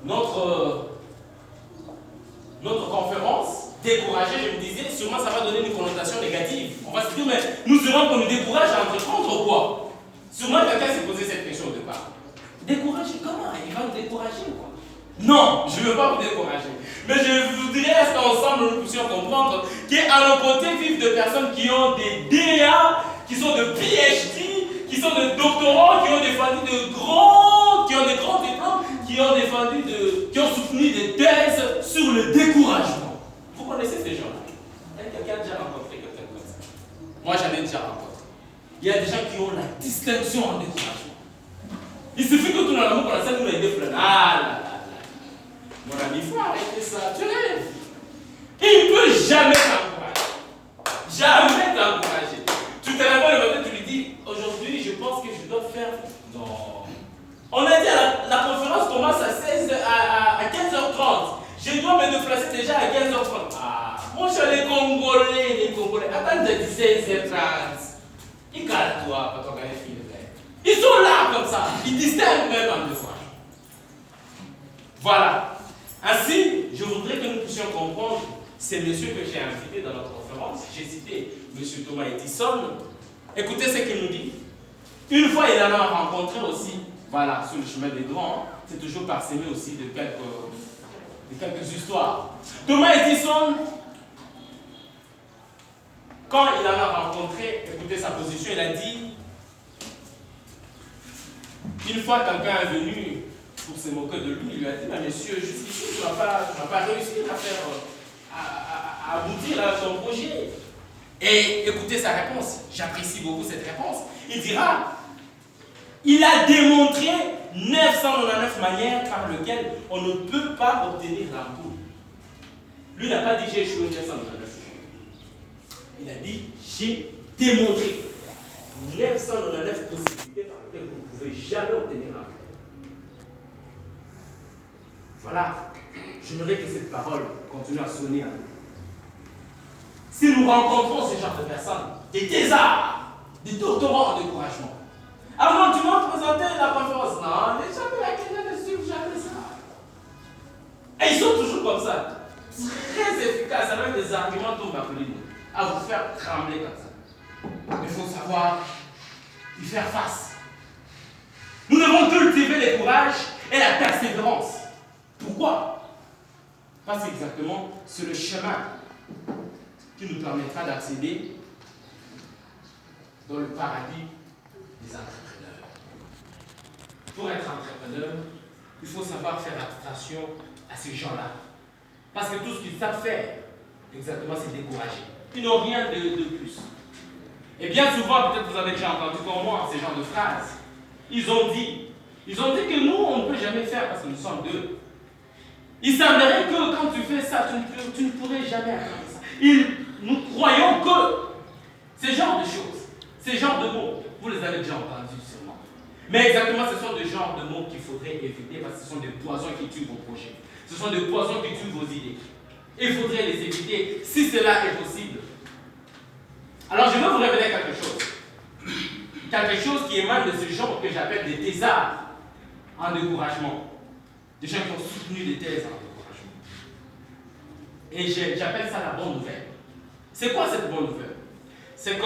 notre, notre conférence, découragé, je me disais, sûrement ça va donner une connotation négative. On va se dire, mais nous serons qu'on nous décourage à entreprendre quoi? Sûrement quelqu'un s'est posé cette question au départ. Décourager comment? Il va nous décourager quoi? Non, je ne veux pas vous décourager. Mais je voudrais à ce qu'ensemble nous puissions comprendre qu'à nos côtés vivent des personnes qui ont des DA, qui sont de PhD, qui sont de doctorants, qui ont défendu de grands, qui ont des grands diplômes, qui ont soutenu des thèses sur le découragement. Vous connaissez ces gens-là? Quelqu'un a déjà rencontré quelqu'un comme ça? Moi, j'en ai déjà rencontré. Il y a des gens qui ont la distinction en découragement. Il suffit que tout dans l'amour pour la scène nous les déflène. Ah là là là. Mon ami, il faut arrêter ça. Tu rêves. Il ne peut jamais t'encourager. Jamais t'encourager. Tu te réveilles le matin, tu lui dis, aujourd'hui, je pense que je dois faire. Non. On a dit, la conférence commence à 15h30. Je dois me déplacer déjà à 15h30. Ah, mon cher, les Congolais. Attends de 16h30. Il calme-toi, quand on gagne le film. Ils sont là comme ça. Ils distinguent même en deux fois. Voilà. Ainsi, je voudrais que nous puissions comprendre ces messieurs que j'ai invités dans notre conférence. J'ai cité M. Thomas Edison. Écoutez ce qu'il nous dit. Une fois, il en a rencontré aussi, voilà, sur le chemin des grands. C'est toujours parsemé aussi de quelques histoires. Thomas Edison, quand il en a rencontré, écoutez sa position, il a dit, une fois quelqu'un est venu pour se moquer de lui, il lui a dit, mais monsieur, jusqu'ici, tu n'as pas réussi à faire, à aboutir à ton projet. Et écoutez sa réponse, j'apprécie beaucoup cette réponse. Il dira, il a démontré 999 manières par lesquelles on ne peut pas obtenir l'ampoule. Lui n'a pas dit j'ai échoué 999. Il a dit j'ai démontré 999 possibilités par lesquelles vous ne pouvez jamais obtenir l'ampoule. Voilà, j'aimerais que cette parole continue à sonner à nous. Si nous rencontrons ce genre de personnes, des thésards, des doctorants en découragement, avant tu m'as présenté la conférence, non, les gens de la Kenya ne suivent jamais ça. Et ils sont toujours comme ça, très efficaces, avec des arguments tombent à vous faire trembler comme ça. Il faut savoir y faire face. Nous devons cultiver le courage et la persévérance. Pourquoi? Parce qu'exactement, c'est le chemin qui nous permettra d'accéder dans le paradis des entrepreneurs. Pour être entrepreneur, il faut savoir faire attention à ces gens-là. Parce que tout ce qu'ils savent faire, exactement, c'est décourager. Ils n'ont rien de plus. Et bien souvent, peut-être vous avez déjà entendu comme moi ces genres de phrases. Ils ont dit que nous, on ne peut jamais faire parce que nous sommes deux. Il semblerait que quand tu fais ça, tu ne pourrais jamais atteindre ça. Nous croyons que ces genres de choses, ces genres de mots, vous les avez déjà entendus sûrement. Mais exactement, ce sont des genres de mots qu'il faudrait éviter parce que ce sont des poisons qui tuent vos projets. Ce sont des poisons qui tuent vos idées. Il faudrait les éviter si cela est possible. Alors je veux vous révéler quelque chose. Quelque chose qui émane de ce genre que j'appelle des thésards en découragement. Des gens qui ont soutenu des thèses en découragement. Et j'appelle ça la bonne nouvelle. C'est quoi cette bonne nouvelle? C'est que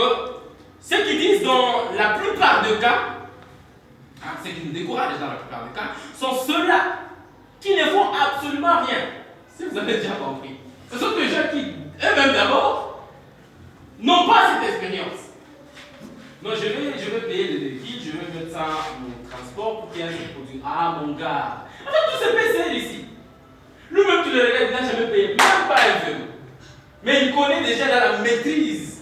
ceux qui disent dans la plupart des cas, ceux qui nous découragent dans la plupart des cas, sont ceux-là qui ne font absolument rien. Si vous avez déjà compris. Ce sont des gens qui, eux-mêmes d'abord, n'ont pas cette expérience. Non, je vais payer le guide, je vais mettre ça au transport pour qu'il y ait un produit. Ah mon gars, en fait tout ce PC ici. Lui-même tu le regardes, il n'a jamais payé, même pas un vélo. Mais il connaît déjà dans la maîtrise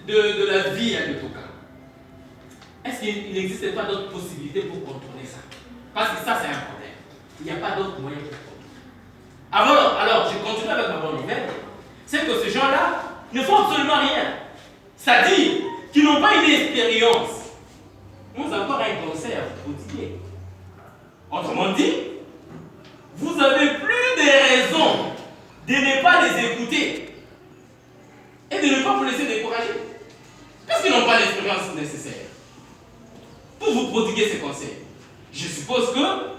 de la vie en tout cas. Est-ce qu'il n'existait pas d'autres possibilités pour contourner ça? Parce que ça c'est un problème. Il n'y a pas d'autres moyens pour contourner. Alors, je continue avec ma bonne nouvelle. C'est que ces gens-là ne font absolument rien. C'est-à-dire qu'ils n'ont pas une expérience. Nous avons encore un conseil à vous prodiguer. Autrement dit, vous avez plus de raisons de ne pas les écouter et de ne pas vous laisser décourager. Parce qu'ils n'ont pas l'expérience nécessaire pour vous prodiguer ces conseils. Je suppose que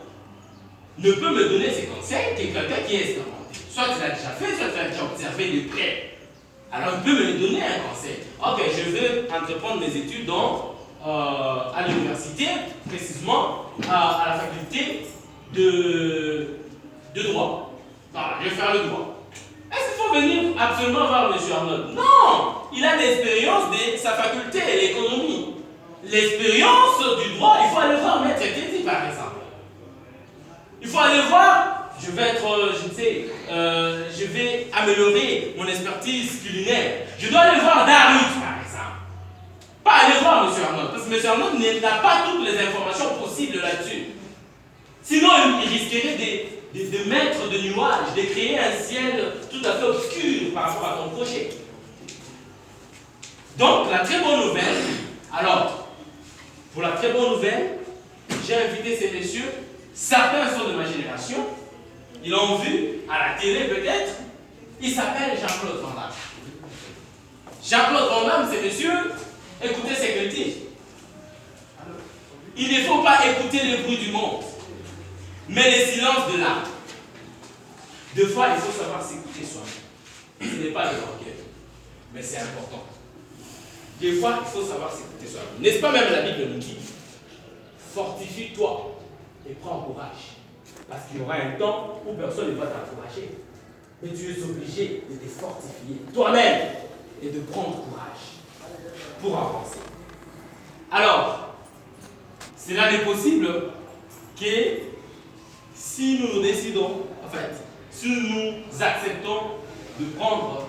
ne peut me donner ces conseils que quelqu'un qui est expérimenté. Soit tu l'as déjà fait, soit tu l'as déjà observé de près. Alors il peut me donner un conseil. Ok, je veux entreprendre mes études à l'université, précisément à la faculté de droit. Voilà, je vais faire le droit. Est-ce qu'il faut venir absolument voir M. Arnold? Non! Il a l'expérience de sa faculté, l'économie. L'expérience du droit, il faut aller voir Maître Teddy, par exemple. Il faut aller voir, je vais améliorer mon expertise culinaire. Je dois aller voir Darut, par exemple. Pas aller voir M. Arnold, parce que M. Arnold n'a pas toutes les informations possibles là-dessus. Sinon, il risquerait de mettre de nuages, de créer un ciel tout à fait obscur par rapport à ton projet. Donc, la très bonne nouvelle, alors, pour la très bonne nouvelle, j'ai invité ces messieurs, certains sont de ma génération, ils l'ont vu à la télé peut-être, il s'appelle Jean-Claude Van Damme. Jean-Claude Van Damme, ces messieurs, écoutez ces critiques. Il ne faut pas écouter le bruit du monde, mais le silence de l'âme. Deux fois, il faut savoir s'écouter soi-même. Ce n'est pas le orgueil, mais c'est important. Des fois, il faut savoir s'écouter soi-même. N'est-ce pas même la Bible nous dit, fortifie-toi et prends courage. Parce qu'il y aura un temps où personne ne va t'encourager. Mais tu es obligé de te fortifier toi-même et de prendre courage pour avancer. Alors, cela n'est possible que si nous décidons, en fait, si nous acceptons de prendre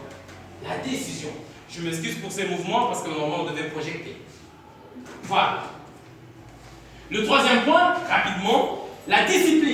la décision. Je m'excuse pour ces mouvements parce que normalement on devait projeter. Voilà. Le troisième point, rapidement, la discipline